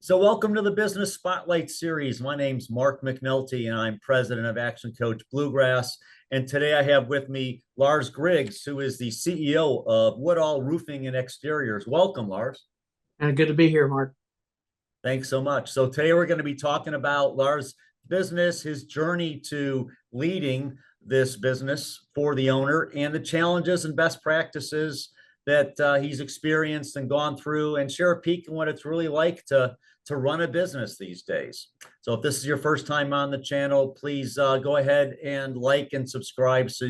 So welcome to the Business Spotlight Series. My name's Mark McNulty, and I'm president of Action Coach Bluegrass. And today I have with me Lars Griggs, who is the CEO of Woodall Roofing and Exteriors. Welcome, Lars. Good to be here, Mark. Thanks so much. So today we're going to be talking about Lars' business, his journey to leading this business for the owner, and the challenges and best practices that he's experienced and gone through, and share a peek on what it's really like to run a business these days. So if this is your first time on the channel, please go ahead and like and subscribe so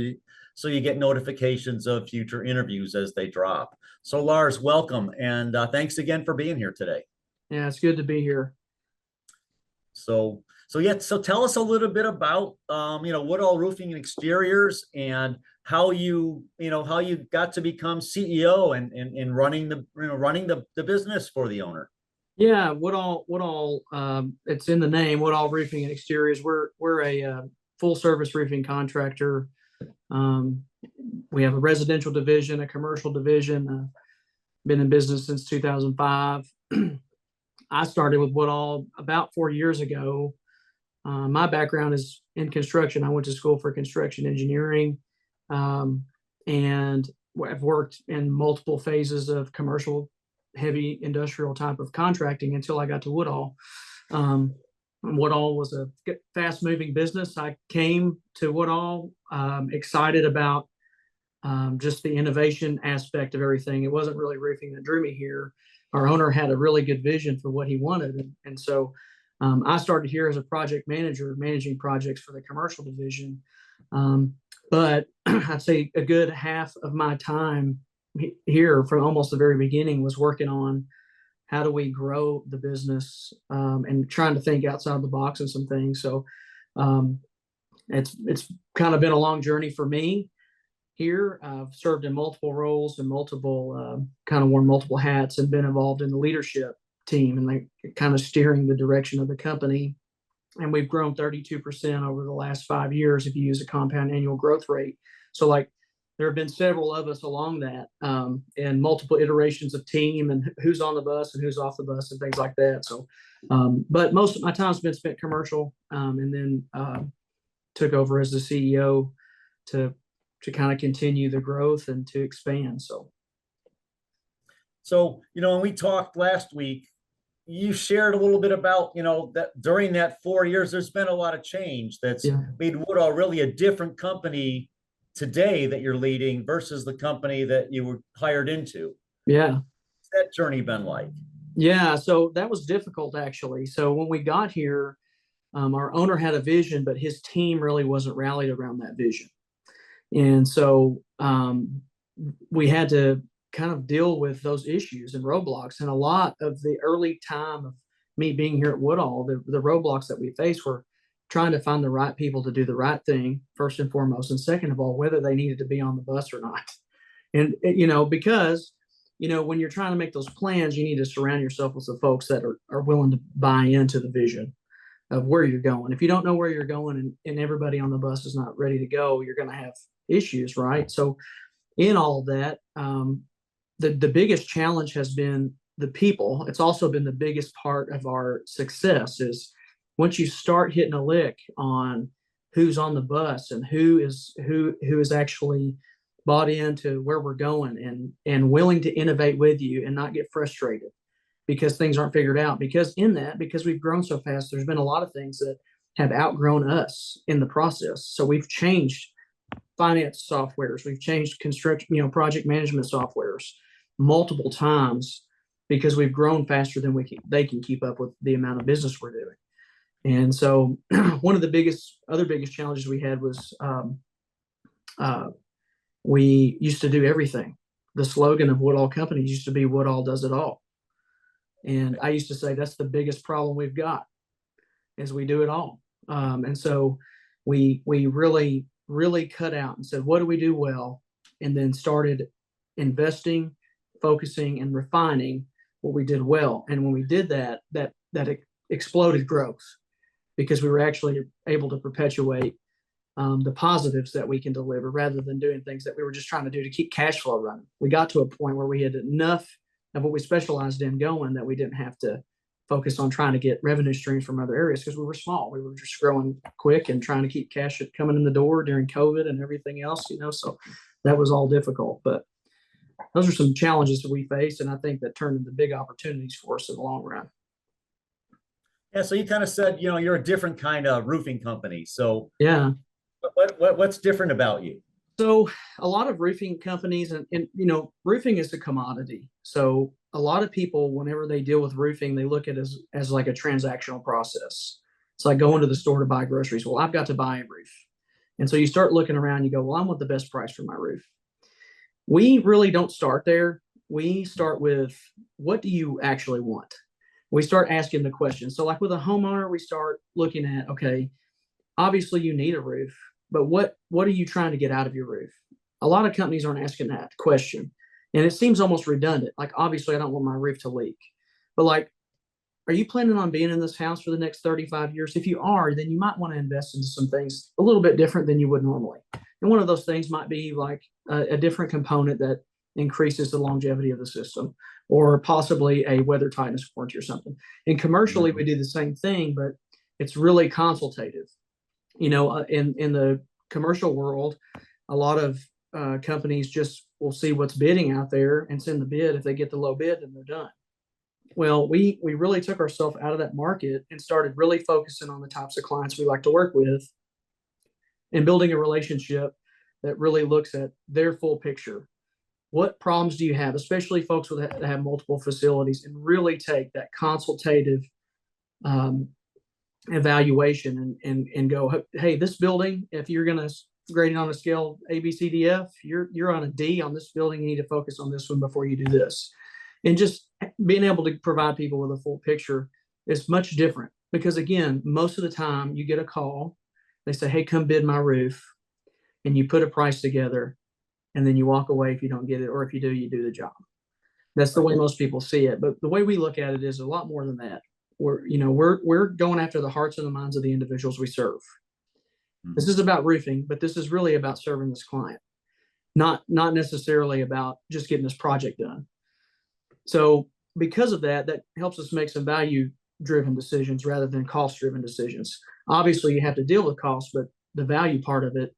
you get notifications of future interviews as they drop. So Lars, welcome, and thanks again for being here today. Yeah, it's good to be here. So tell us a little bit about Woodall Roofing and Exteriors, and how you got to become CEO and running the business for the owner. Yeah, Woodall, it's in the name, Woodall Roofing and Exteriors. We're a full service roofing contractor. We have a residential division, a commercial division. Been in business since 2005. I started with Woodall about 4 years ago. My background is in construction. I went to school for construction engineering, and I've worked in multiple phases of commercial, heavy industrial type of contracting until I got to Woodall. Woodall was a fast-moving business. I came to Woodall excited about just the innovation aspect of everything. It wasn't really roofing that drew me here. Our owner had a really good vision for what he wanted. And so I started here as a project manager, managing projects for the commercial division. But I'd say a good half of my time here from almost the very beginning was working on how do we grow the business, and trying to think outside the box of some things. So it's kind of been a long journey for me here. I've served in multiple roles and kind of worn multiple hats, and been involved in the leadership team and like kind of steering the direction of the company. And we've grown 32% over the last 5 years if you use a compound annual growth rate. So there have been several of us along that, and multiple iterations of team and who's on the bus and who's off the bus and things like that. So, but most of my time's been spent commercial, and then took over as the CEO to kind of continue the growth and to expand. So, when we talked last week, you shared a little bit about, that during that 4 years, there's been a lot of change that's made Woodall really a different company today that you're leading versus the company that you were hired into. Yeah. What's that journey been like? Yeah. So that was difficult, actually. So when we got here, our owner had a vision, but his team really wasn't rallied around that vision. And so we had to kind of deal with those issues and roadblocks. And a lot of the early time of me being here at Woodall, the roadblocks that we faced were trying to find the right people to do the right thing, first and foremost, and second of all, whether they needed to be on the bus or not. And, because, when you're trying to make those plans, you need to surround yourself with the folks that are willing to buy into the vision of where you're going. If you don't know where you're going and everybody on the bus is not ready to go, you're going to have issues, right? So in all of that, the biggest challenge has been the people. It's also been the biggest part of our success. Is once you start hitting a lick on who's on the bus and who is actually bought into where we're going and willing to innovate with you and not get frustrated because things aren't figured out. Because we've grown so fast, there's been a lot of things that have outgrown us in the process. So we've changed finance softwares, we've changed construction, project management softwares multiple times because we've grown faster than they can keep up with the amount of business we're doing. And so one of the other biggest challenges we had was we used to do everything. The slogan of Woodall Companies used to be Woodall does it all. And I used to say that's the biggest problem we've got is we do it all. And so we really, really cut out and said, what do we do well? And then started investing, focusing, and refining what we did well. And when we did that exploded growth because we were actually able to perpetuate the positives that we can deliver rather than doing things that we were just trying to do to keep cash flow running. We got to a point where we had enough of what we specialized in going that we didn't have to focus on trying to get revenue streams from other areas because we were small. We were just growing quick and trying to keep cash coming in the door during COVID and everything else, so that was all difficult. But those are some challenges that we faced, and I think that turned into big opportunities for us in the long run. Yeah, so you kind of said, you're a different kind of roofing company. So Yeah. what's different about you? So a lot of roofing companies, and roofing is a commodity. So a lot of people, whenever they deal with roofing, they look at it as like a transactional process. It's like going to the store to buy groceries. Well, I've got to buy a roof. And so you start looking around, you go, well, I want the best price for my roof. We really don't start there. We start with, what do you actually want? We start asking the questions. So like with a homeowner, we start looking at, okay, obviously you need a roof, but what are you trying to get out of your roof? A lot of companies aren't asking that question. And it seems almost redundant. Like, obviously I don't want my roof to leak, but like, are you planning on being in this house for the next 35 years? If you are, then you might want to invest into some things a little bit different than you would normally. And one of those things might be like a different component that increases the longevity of the system, or possibly a weather tightness warranty or something. And commercially, we do the same thing, but it's really consultative. In the commercial world, a lot of companies just will see what's bidding out there and send the bid. If they get the low bid, then they're done. Well, we really took ourselves out of that market and started really focusing on the types of clients we like to work with and building a relationship that really looks at their full picture. What problems do you have, especially folks that have multiple facilities, and really take that consultative evaluation and go, hey, this building, if you're going to grade it on a scale A, B, C, D, F, you're on a D on this building. You need to focus on this one before you do this. And just being able to provide people with a full picture is much different, because again, most of the time you get a call, they say, hey, come bid my roof, and you put a price together, and then you walk away if you don't get it, or if you do, you do the job. That's the way most people see it. But the way we look at it is a lot more than that. We're going after the hearts and the minds of the individuals we serve. This is about roofing, but this is really about serving this client, not necessarily about just getting this project done. So because of that, that helps us make some value-driven decisions rather than cost-driven decisions. Obviously, you have to deal with cost, but the value part of it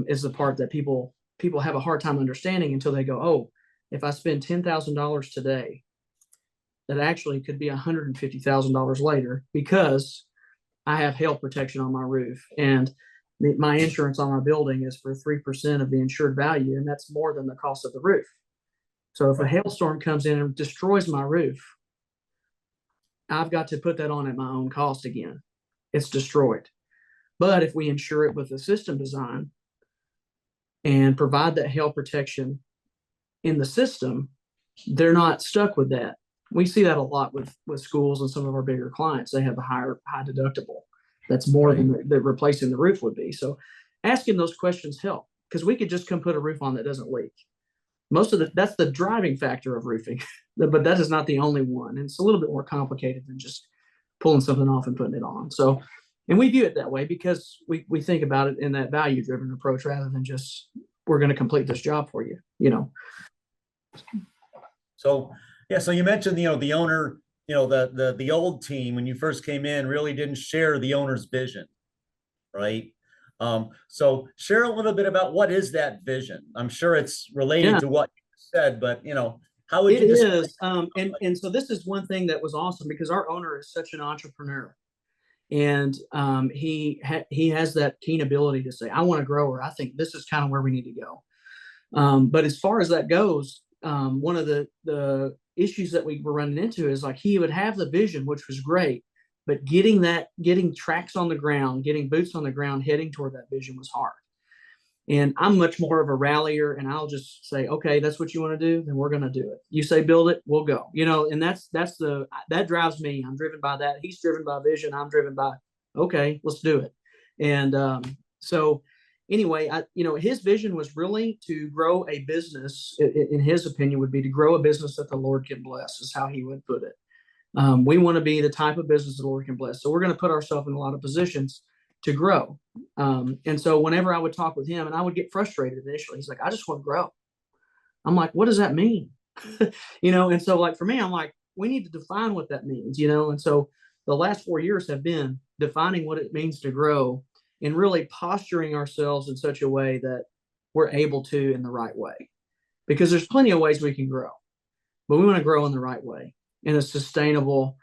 is the part that people have a hard time understanding until they go, oh, if I spend $10,000 today, that actually could be $150,000 later because I have hail protection on my roof, and my insurance on my building is for 3% of the insured value, and that's more than the cost of the roof. So if a hailstorm comes in and destroys my roof, I've got to put that on at my own cost again. It's destroyed. But if we insure it with a system design and provide that hail protection in the system, they're not stuck with that. We see that a lot with schools and some of our bigger clients. They have a high deductible. That's more than that replacing the roof would be. So asking those questions help, because we could just come put a roof on that doesn't leak. That's the driving factor of roofing, but that is not the only one. And it's a little bit more complicated than just pulling something off and putting it on. So, and we view it that way because we think about it in that value-driven approach rather than just, we're going to complete this job for you, So, yeah, so you mentioned, the owner, the old team, when you first came in, really didn't share the owner's vision, right? So share a little bit about what is that vision? I'm sure it's related to what you said, but how would you describe it? Is. And so this is one thing that was awesome, because our owner is such an entrepreneur, and he has that keen ability to say, I want to grow, or I think this is kind of where we need to go. But as far as that goes, one of the issues that we were running into is like, he would have the vision, which was great, but getting tracks on the ground, getting boots on the ground, heading toward that vision was hard. And I'm much more of a rallier, and I'll just say, okay, that's what you want to do, then we're going to do it. You say build it, we'll go. And that drives me. I'm driven by that. He's driven by vision. I'm driven by, okay, let's do it. And so anyway, his vision was really to grow a business. In his opinion, would be to grow a business that the Lord can bless, is how he would put it. We want to be the type of business the Lord can bless. So we're going to put ourselves in a lot of positions to grow. And so whenever I would talk with him, and I would get frustrated initially, he's like, I just want to grow. I'm like, what does that mean? And so like for me, I'm like, we need to define what that means, you know? And so the last 4 years have been defining what it means to grow and really posturing ourselves in such a way that we're able to in the right way. Because there's plenty of ways we can grow, but we want to grow in the right way, in a sustainable,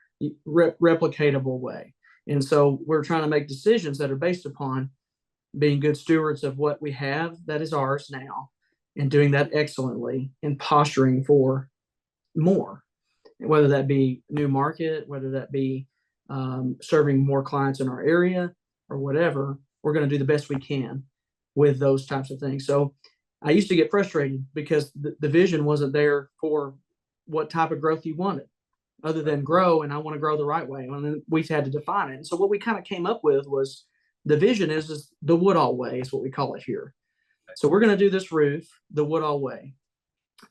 replicatable way. And so we're trying to make decisions that are based upon being good stewards of what we have that is ours now, and doing that excellently and posturing for more, whether that be new market, whether that be serving more clients in our area or whatever. We're going to do the best we can with those types of things. So I used to get frustrated because the vision wasn't there for what type of growth you wanted, other than grow, and I want to grow the right way. And then we had to define it. And so what we kind of came up with was the vision is the Woodall way is what we call it here. So we're going to do this roof the Woodall way.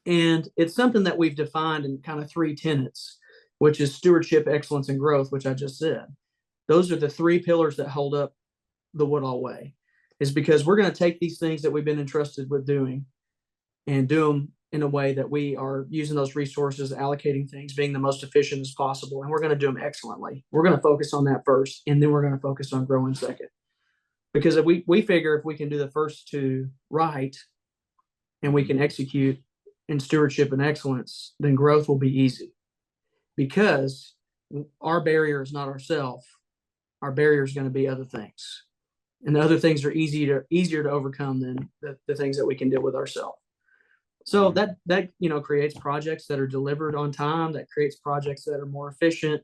And it's something that we've defined in kind of 3 tenets, which is stewardship, excellence, and growth, which I just said. Those are the 3 pillars that hold up the Woodall way, is because we're going to take these things that we've been entrusted with doing and do them in a way that we are using those resources, allocating things, being the most efficient as possible. And we're going to do them excellently. We're going to focus on that first, and then we're going to focus on growing second. Because if we figure if we can do the first 2 right, and we can execute in stewardship and excellence, then growth will be easy. Because our barrier is not ourselves. Our barrier is going to be other things. And the other things are easier to overcome than the things that we can deal with ourselves. So that creates projects that are delivered on time, that creates projects that are more efficient.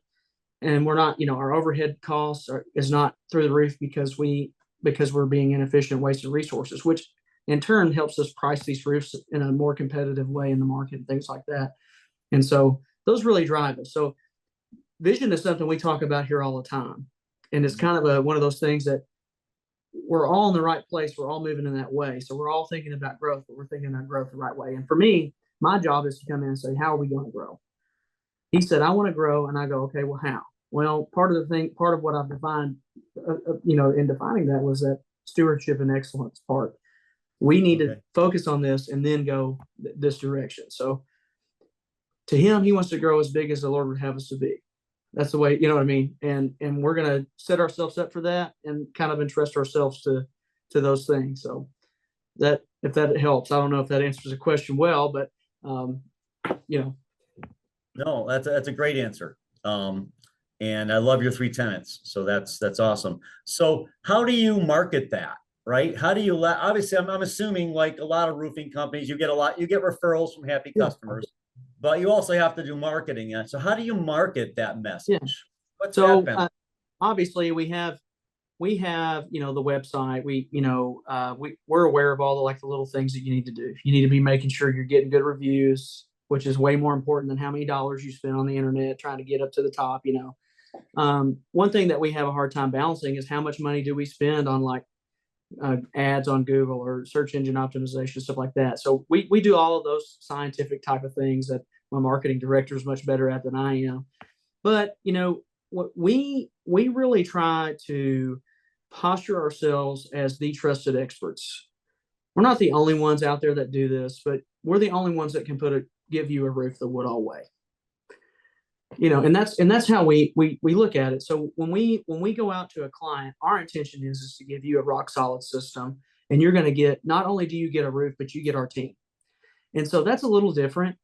And we're not, our overhead costs is not through the roof because we're being inefficient, wasting resources, which in turn helps us price these roofs in a more competitive way in the market and things like that. And so those really drive us. So vision is something we talk about here all the time. And it's kind of one of those things that we're all in the right place. We're all moving in that way. So we're all thinking about growth, but we're thinking about growth the right way. And for me, my job is to come in and say, how are we going to grow? He said, I want to grow. And I go, okay, well, how? Well, part of what I've defined, in defining that was that stewardship and excellence part. We need to focus on this and then go this direction. So to him, he wants to grow as big as the Lord would have us to be. That's the way, you know what I mean? And we're going to set ourselves up for that and kind of entrust ourselves to those things. So that, if that helps, I don't know if that answers the question well, but, No, that's a great answer. And I love your 3 tenets. So that's awesome. So how do you market that? Right? How do you obviously I'm assuming like a lot of roofing companies, you get referrals from happy customers, but you also have to do marketing. And so how do you market that message? Yeah. What's So that obviously we have, the website, we're aware of all the little things that you need to do. You need to be making sure you're getting good reviews, which is way more important than how many dollars you spend on the internet trying to get up to the top. One thing that we have a hard time balancing is how much money do we spend on ads on Google or search engine optimization, stuff like that. So we do all of those scientific type of things that my marketing director is much better at than I am. But what we really try to posture ourselves as the trusted experts. We're not the only ones out there that do this, but we're the only ones that can give you a roof the Woodall way. And that's how we look at it. So when we go out to a client, our intention is to give you a rock solid system, and you're going to get, not only do you get a roof, but you get our team. And so that's a little different.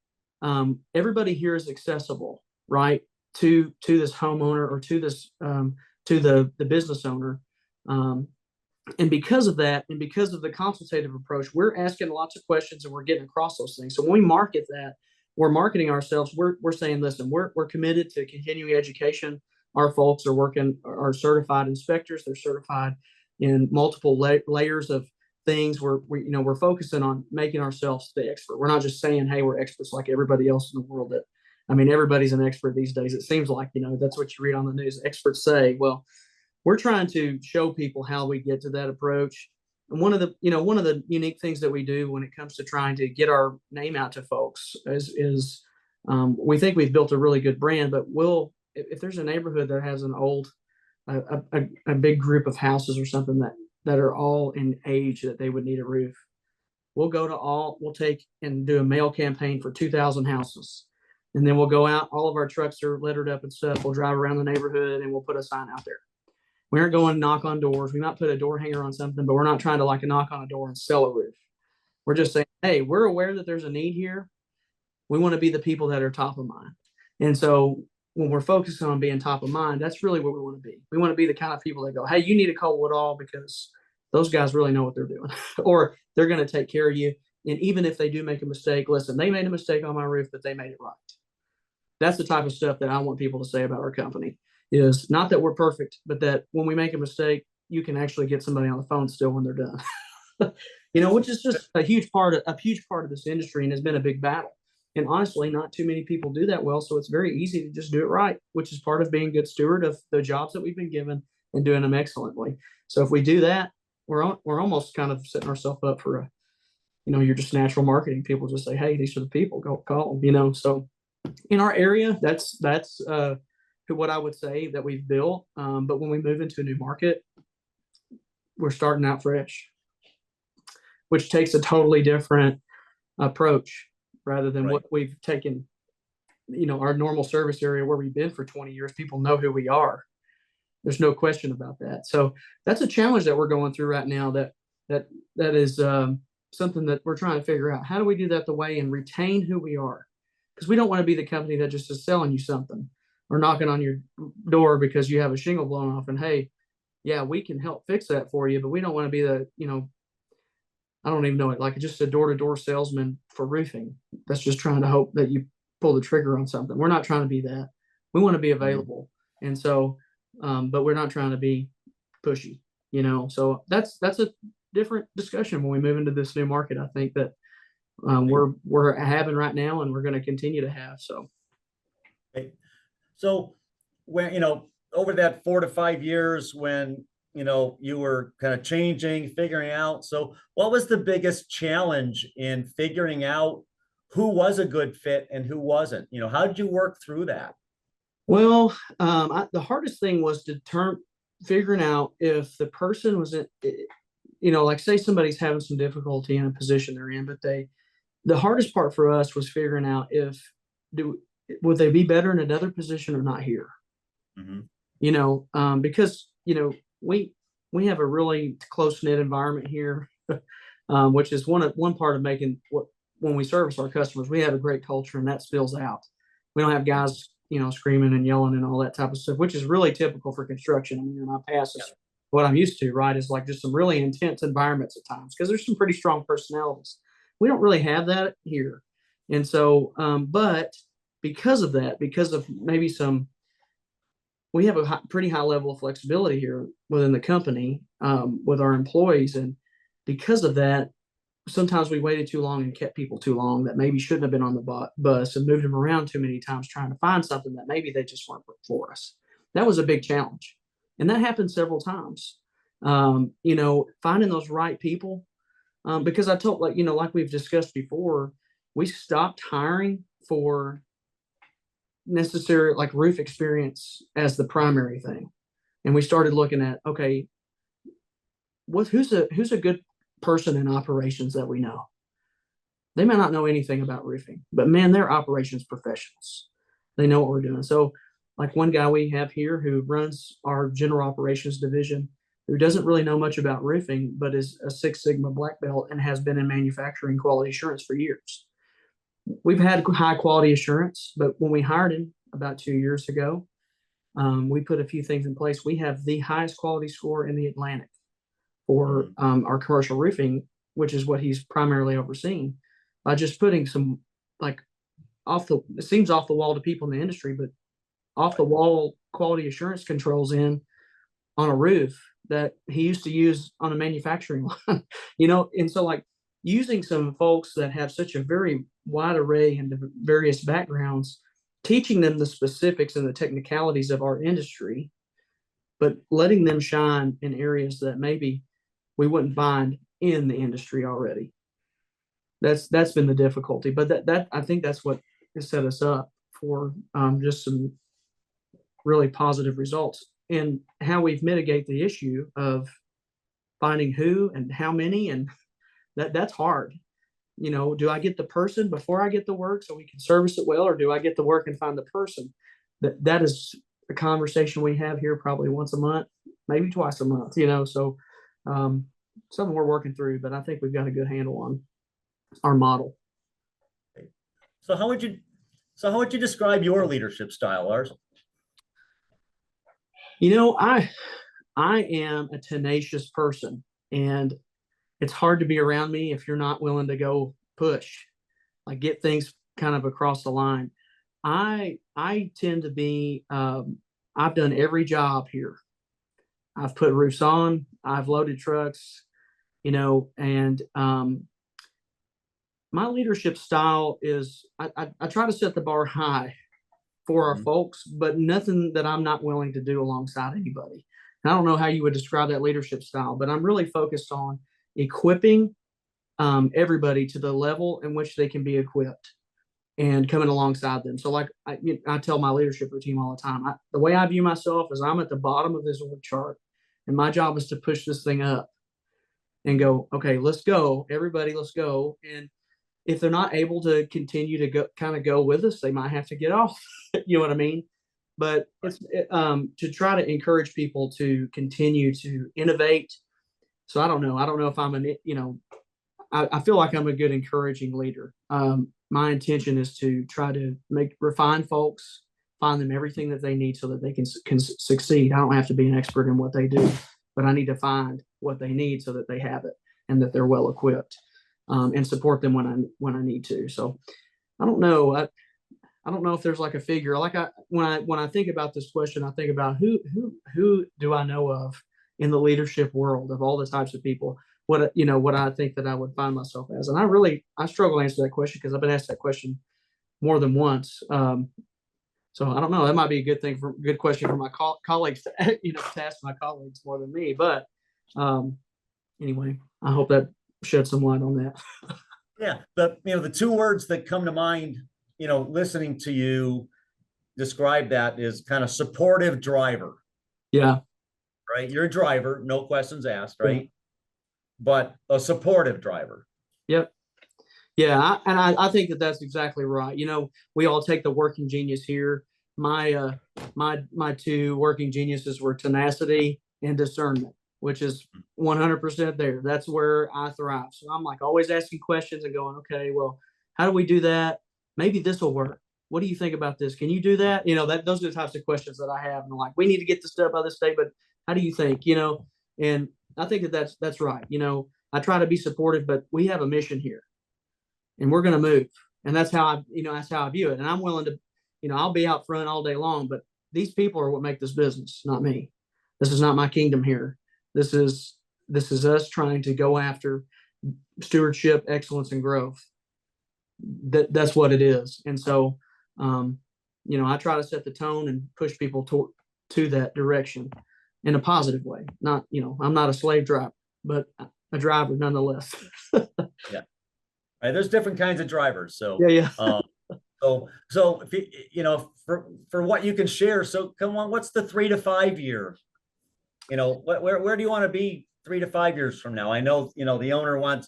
Everybody here is accessible, right, to this homeowner or to this to the business owner. And because of that, and because of the consultative approach, we're asking lots of questions and we're getting across those things. So when we market that, we're marketing ourselves. We're saying, listen, we're committed to continuing education. Our folks are certified inspectors. They're certified in multiple layers of things. We're focusing on making ourselves the expert. We're not just saying, hey, we're experts like everybody else in the world. Everybody's an expert these days. It seems like, that's what you read on the news. Experts say, well, we're trying to show people how we get to that approach. And one of the unique things that we do when it comes to trying to get our name out to folks is we think we've built a really good brand, but if there's a neighborhood that has an old, a big group of houses or something that are all in age that they would need a roof, we'll take and do a mail campaign for 2,000 houses. And then we'll go out, all of our trucks are lettered up and stuff. We'll drive around the neighborhood and we'll put a sign out there. We aren't going to knock on doors. We might put a door hanger on something, but we're not trying to like knock on a door and sell a roof. We're just saying, hey, we're aware that there's a need here. We want to be the people that are top of mind. And so when we're focusing on being top of mind, that's really what we want to be. We want to be the kind of people that go, hey, you need to call Woodall because those guys really know what they're doing, or they're going to take care of you. And even if they do make a mistake, listen, they made a mistake on my roof, but they made it right. That's the type of stuff that I want people to say about our company, is not that we're perfect, but that when we make a mistake, you can actually get somebody on the phone still when they're done. Which is just a huge part of this industry, and has been a big battle. And honestly, not too many people do that well. So it's very easy to just do it right, which is part of being a good steward of the jobs that we've been given and doing them excellently. So if we do that, we're almost kind of setting ourselves up for you're just natural marketing. People just say, hey, these are the people, go call them, So in our area, that's what I would say that we've built. But when we move into a new market, we're starting out fresh, which takes a totally different approach rather than what we've taken, our normal service area where we've been for 20 years. People know who we are. There's no question about that. So that's a challenge that we're going through right now. That is something that we're trying to figure out. How do we do that the way and retain who we are? Because we don't want to be the company that just is selling you something or knocking on your door because you have a shingle blown off and, hey, yeah, we can help fix that for you. But we don't want to be the, I don't even know it, like just a door-to-door salesman for roofing. That's just trying to hope that you pull the trigger on something. We're not trying to be that. We want to be available. And so, but we're not trying to be pushy, so that's a different discussion when we move into this new market. I think that we're having right now, and we're going to continue to have. So when, over that 4 to 5 years when, you were kind of changing, figuring out. So what was the biggest challenge in figuring out who was a good fit and who wasn't? How did you work through that? Well, the hardest thing was figuring out if the person was, like say somebody's having some difficulty in a position they're in, but the hardest part for us was figuring out would they be better in another position or not here? Because, we have a really close knit environment here, which is one part of making when we service our customers, we have a great culture, and that spills out. We don't have guys, screaming and yelling and all that type of stuff, which is really typical for construction. I mean, in my past, is what I'm used to, right? Is like just some really intense environments at times because there's some pretty strong personalities. We don't really have that here. And so, but because of that, because of maybe we have a pretty high level of flexibility here within the company with our employees. And because of that, sometimes we waited too long and kept people too long that maybe shouldn't have been on the bus and moved them around too many times trying to find something that maybe they just weren't for us. That was a big challenge. And that happened several times. Finding those right people. Because I told, like we've discussed before, we stopped hiring for necessary like roof experience as the primary thing, and we started looking at, okay, who's a good person in operations that we know. They may not know anything about roofing, but man, they're operations professionals. They know what we're doing. So like one guy we have here who runs our general operations division, who doesn't really know much about roofing, but is a Six Sigma black belt and has been in manufacturing quality assurance for years. We've had high quality assurance, but when we hired him about 2 years ago, we put a few things in place. We have the highest quality score in the Atlantic for our commercial roofing, which is what he's primarily overseeing, by just putting some it seems off the wall to people in the industry, but off the wall quality assurance controls in on a roof that he used to use on a manufacturing line, and so like using some folks that have such a very wide array and various backgrounds, teaching them the specifics and the technicalities of our industry, but letting them shine in areas that maybe we wouldn't find in the industry already. That's been the difficulty, but that I think that's what has set us up for just some really positive results. And how we've mitigated the issue of finding who and how many, and that's hard. do I get the person before I get the work so we can service it well, or do I get the work and find the person? That is a conversation we have here probably once a month, maybe twice a month, so something we're working through, but I think we've got a good handle on our model. So how would you describe your leadership style, Lars? I am a tenacious person, and it's hard to be around me if you're not willing to go push, like get things kind of across the line. I tend to be, I've done every job here. I've put roofs on, I've loaded trucks, and my leadership style is I try to set the bar high for our folks, but nothing that I'm not willing to do alongside anybody. And I don't know how you would describe that leadership style, but I'm really focused on equipping everybody to the level in which they can be equipped and coming alongside them. So like I tell my leadership team all the time, the way I view myself is I'm at the bottom of this org chart, and my job is to push this thing up and go, okay, let's go, everybody, let's go. And if they're not able to continue to go with us, they might have to get off. You know what I mean? But it's to try to encourage people to continue to innovate. So I don't know if I'm I feel like I'm a good encouraging leader. My intention is to try to refine folks, find them everything that they need so that they can succeed. I don't have to be an expert in what they do, but I need to find what they need so that they have it and that they're well equipped, and support them when I need to. So I don't know. I don't know if there's like a figure. Like when I think about this question, I think about who do I know of in the leadership world of all the types of people. What I think that I would find myself as, and I struggle to answer that question because I've been asked that question more than once. So I don't know. That might be a good question for my colleagues to to ask my colleagues more than me. But anyway, I hope that shed some light on that. Yeah, the two words that come to mind, listening to you describe that is kind of supportive driver. Yeah. Right. You're a driver, no questions asked, right? Yeah. But a supportive driver. Yep. Yeah. I think that that's exactly right. We all take the working genius here. My two working geniuses were tenacity and discernment, which is 100% there. That's where I thrive. So I'm like always asking questions and going, okay, well, how do we do that? Maybe this will work. What do you think about this? Can you do that? Those are the types of questions that I have. And I'm like, we need to get this done by this day, but how do you think? And I think that's right. I try to be supportive, but we have a mission here, and we're going to move. And that's how I view it. And I'm willing to, I'll be out front all day long, but these people are what make this business, not me. This is not my kingdom here. This is us trying to go after stewardship, excellence, and growth. That's what it is. And so, I try to set the tone and push people to that direction in a positive way. Not, I'm not a slave driver, but a driver nonetheless. Yeah. Right. There's different kinds of drivers. So yeah. So if for what you can share, so come on, what's the 3 to 5 year? Where do you want to be 3 to 5 years from now? I know, the owner wants,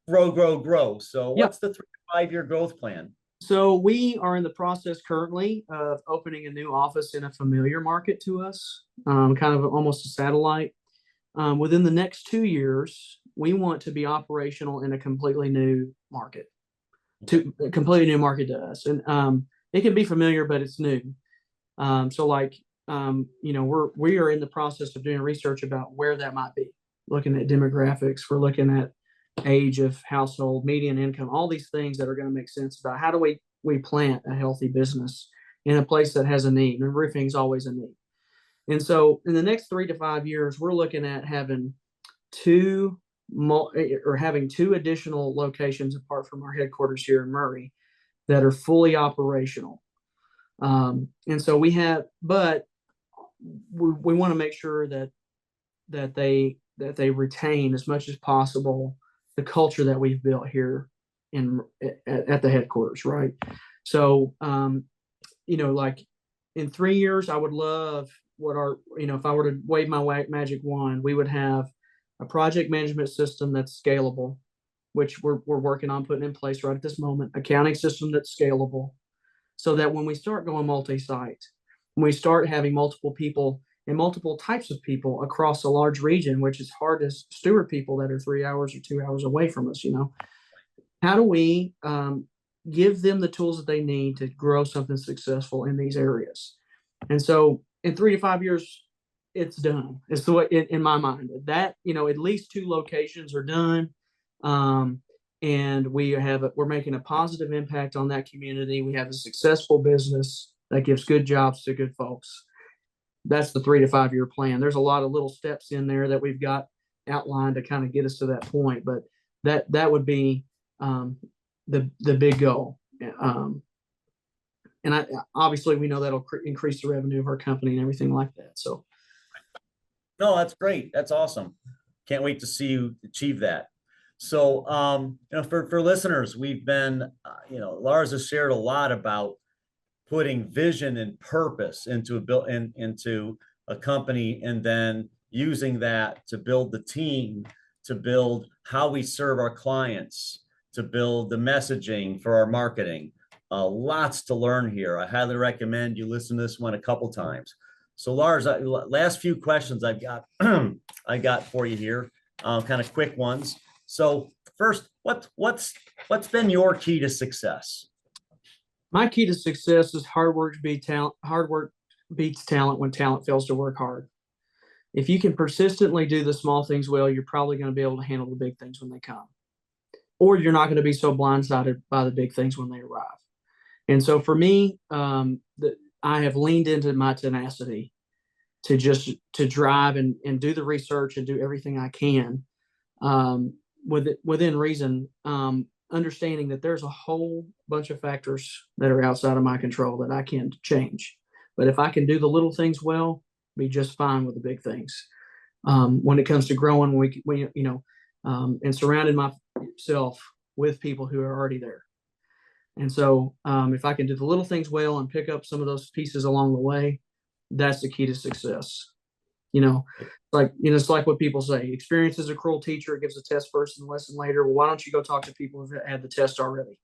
grow. So what's the 3 to 5 year growth plan? So we are in the process currently of opening a new office in a familiar market to us, kind of almost a satellite. Within the next 2 years, we want to be operational in a completely new market, to us. And it can be familiar, but it's new. So we are in the process of doing research about where that might be, looking at demographics. We're looking at age of household, median income, all these things that are going to make sense about how do we plant a healthy business in a place that has a need, and roofing is always a need. And so in the next 3 to 5 years, we're looking at having two additional locations apart from our headquarters here in Murray that are fully operational. And so we want to make sure that they retain as much as possible the culture that we've built here at the headquarters, right? So, like in 3 years, I would love if I were to wave my magic wand, we would have a project management system that's scalable, which we're working on putting in place right at this moment, accounting system that's scalable, so that when we start going multi-site, when we start having multiple people and multiple types of people across a large region, which is hard to steward people that are 3 hours or 2 hours away from us, how do we give them the tools that they need to grow something successful in these areas? And so in 3 to 5 years, it's done. It's the way in my mind that, at least 2 locations are done. And we're making a positive impact on that community. We have a successful business that gives good jobs to good folks. That's the 3 to 5 year plan. There's a lot of little steps in there that we've got outlined to kind of get us to that point, but that would be the big goal. And obviously we know that'll increase the revenue of our company and everything like that. So. No, that's great. That's awesome. Can't wait to see you achieve that. So, for listeners, we've been, Lars has shared a lot about putting vision and purpose into a company, and then using that to build the team, to build how we serve our clients, to build the messaging for our marketing. Lots to learn here. I highly recommend you listen to this one a couple times. So Lars, last few questions I've got I got for you here, kind of quick ones. So first, what's been your key to success? My key to success is hard work beats talent. Hard work beats talent when talent fails to work hard. If you can persistently do the small things well, you're probably going to be able to handle the big things when they come, or you're not going to be so blindsided by the big things when they arrive. And so for me, I have leaned into my tenacity to drive and do the research and do everything I can, within reason, understanding that there's a whole bunch of factors that are outside of my control that I can't change. But if I can do the little things well, be just fine with the big things. When it comes to growing, and surrounding myself with people who are already there. And so if I can do the little things well and pick up some of those pieces along the way, that's the key to success. It's like what people say, experience is a cruel teacher. It gives a test first and a lesson later. Well, why don't you go talk to people who've had the test already,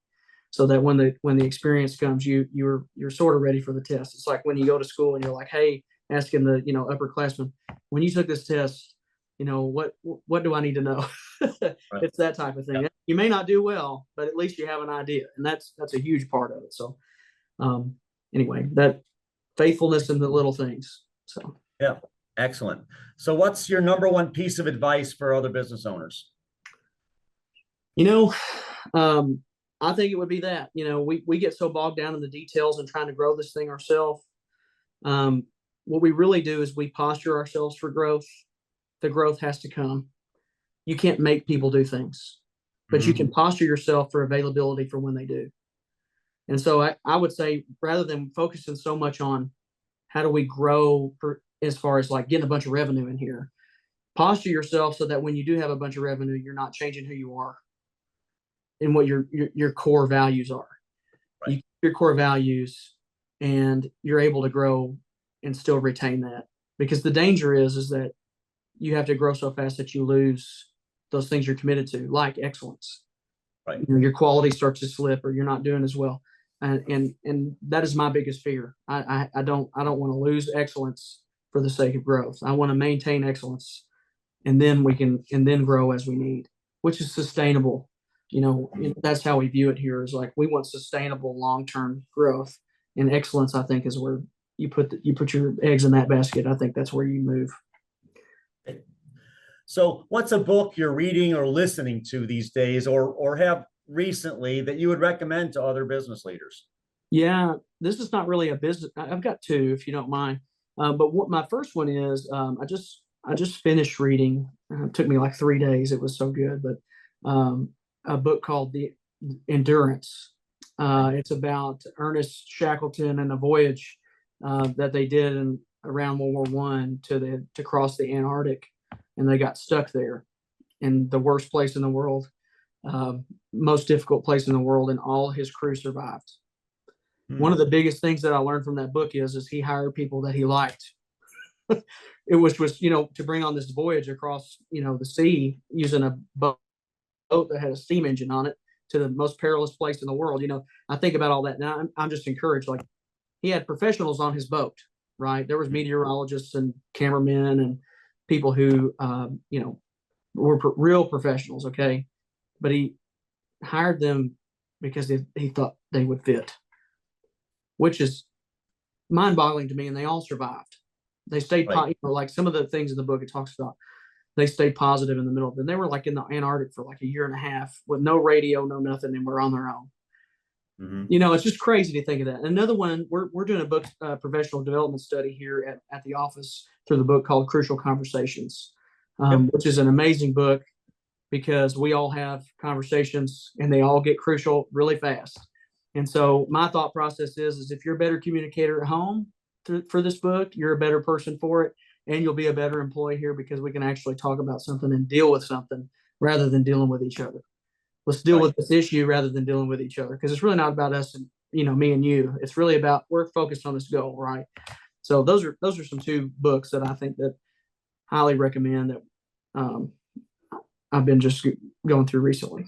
so that when the experience comes, you're sort of ready for the test. It's like when you go to school and you're like, hey, asking the upperclassmen, when you took this test, what do I need to know? Right. It's that type of thing. Yeah. You may not do well, but at least you have an idea, and that's a huge part of it. So anyway, that faithfulness in the little things. So yeah. Excellent. So what's your number one piece of advice for other business owners? I think it would be that, we get so bogged down in the details and trying to grow this thing ourselves. What we really do is we posture ourselves for growth. The growth has to come. You can't make people do things, but you can posture yourself for availability for when they do. And so I would say, rather than focusing so much on how do we grow as far as like getting a bunch of revenue in here, posture yourself so that when you do have a bunch of revenue, you're not changing who you are and what your core values are. Right. You keep your core values and you're able to grow and still retain that, because the danger is that you have to grow so fast that you lose those things you're committed to, like excellence. Right. Your quality starts to slip, or you're not doing as well. And that is my biggest fear. I don't want to lose excellence for the sake of growth. I want to maintain excellence, and then then grow as we need, which is sustainable. That's how we view it here, is like we want sustainable long-term growth, and excellence, I think, is where you put your eggs in that basket. I think that's where you move. So what's a book you're reading or listening to these days, or have recently, that you would recommend to other business leaders? Yeah, this is not really a business. I've got two, if you don't mind. But what my first one is, I just finished reading. It took me like 3 days. It was so good. But a book called The Endurance. It's about Ernest Shackleton and a voyage that they did around World War I to cross the Antarctic, and they got stuck there in the worst place in the world, most difficult place in the world, and all his crew survived. One of the biggest things that I learned from that book is he hired people that he liked. It was to bring on this voyage across, the sea using a boat boat that had a steam engine on it to the most perilous place in the world. You know, I think about all that now. I'm just encouraged. Like, he had professionals on his boat, right? There was meteorologists and cameramen and people who, you know, were real professionals. Okay. But he hired them because he thought they would fit, which is mind boggling to me. And they all survived. They stayed, Right. you know, like some of the things in the book, it talks about, they stayed positive in the middle. Then they were like in the Antarctic for like a year and a half with no radio, no nothing, and we're on their own. You know, it's just crazy to think of that. Another one, we're doing a book, professional development study here at the office through the book called Crucial Conversations, which is an amazing book because we all have conversations and they all get crucial really fast. And so my thought process is if you're a better communicator at home for this book, you're a better person for it, and you'll be a better employee here because we can actually talk about something and deal with something rather than dealing with each other. Let's deal with this issue rather than dealing with each other, because it's really not about us and, you know, me and you. It's really about, we're focused on this goal, right? So those are some two books that I think that highly recommend that I've been just going through recently.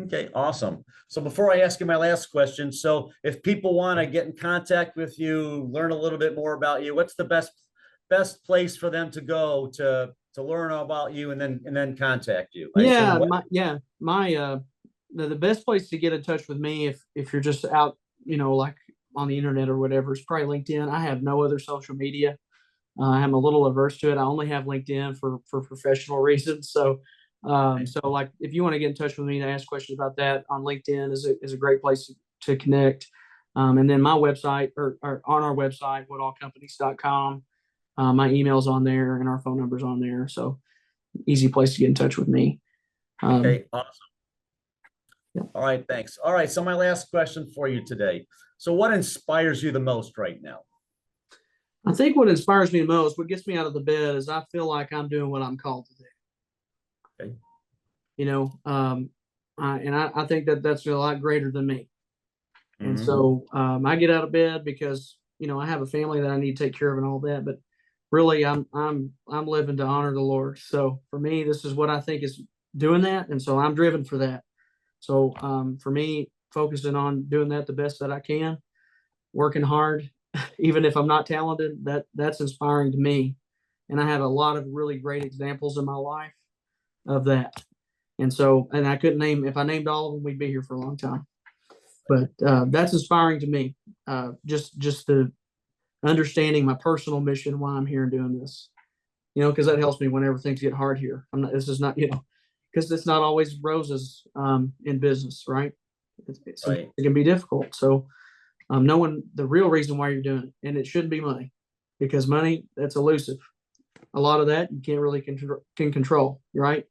Okay, awesome. So before I ask you my last question, so if people want to get in contact with you, learn a little bit more about you, what's the best place for them to go to learn about you and then contact you? The best place to get in touch with me if you're just out, you know, like on the internet or whatever, is probably LinkedIn. I have no other social media. I'm a little averse to it. I only have LinkedIn for professional reasons. So like if you want to get in touch with me to ask questions about that, on LinkedIn is a great place to connect. And then my website or on our website, woodallcompanies.com. My email's on there and our phone number's on there. So easy place to get in touch with me. Okay, awesome. Yeah. All right, thanks. All right, so my last question for you today. So what inspires you the most right now? I think what inspires me the most, what gets me out of the bed, is I feel like I'm doing what I'm called to do. Okay. You know, I think that that's a lot greater than me. And so I get out of bed because, you know, I have a family that I need to take care of and all that, but really I'm living to honor the Lord. So for me, this is what I think is doing that. And so I'm driven for that. So for me, focusing on doing that the best that I can, working hard, even if I'm not talented, that's inspiring to me. And I have a lot of really great examples in my life of that. And so, and I couldn't name, if I named all of them, we'd be here for a long time. But that's inspiring to me. Just the understanding my personal mission, why I'm here and doing this, you know, because that helps me whenever things get hard here. This is not, you know, because it's not always roses in business, right? It can be difficult. So knowing the real reason why you're doing it, and it shouldn't be money, because money, that's elusive. A lot of that you can't really control, right?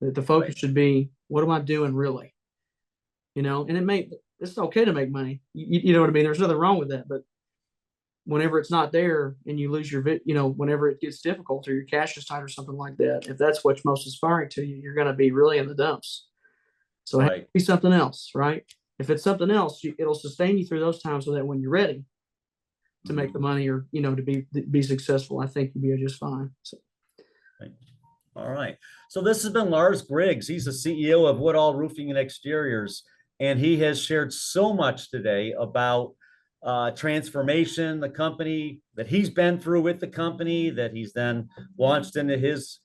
The focus should be, what am I doing really? You know, and it's okay to make money. You know what I mean? There's nothing wrong with that. But whenever it's not there and you lose you know, whenever it gets difficult or your cash is tight or something like that, if that's what's most inspiring to you, you're going to be really in the dumps. So it has to be something else, right? If it's something else, it'll sustain you through those times so that when you're ready to make the money or, you know, to be successful, I think you'll be just fine. So. All right. So this has been Lars Griggs. He's the CEO of Woodall Roofing and Exteriors, and he has shared so much today about transformation, the company that he's been through with the company, that he's then launched into his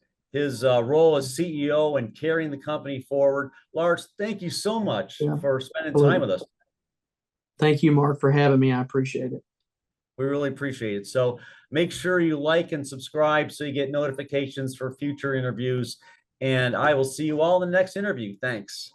role as CEO and carrying the company forward. Lars, thank you so much for spending time with us. Thank you, Mark, for having me. I appreciate it. We really appreciate it. So make sure you like and subscribe so you get notifications for future interviews. And I will see you all in the next interview. Thanks.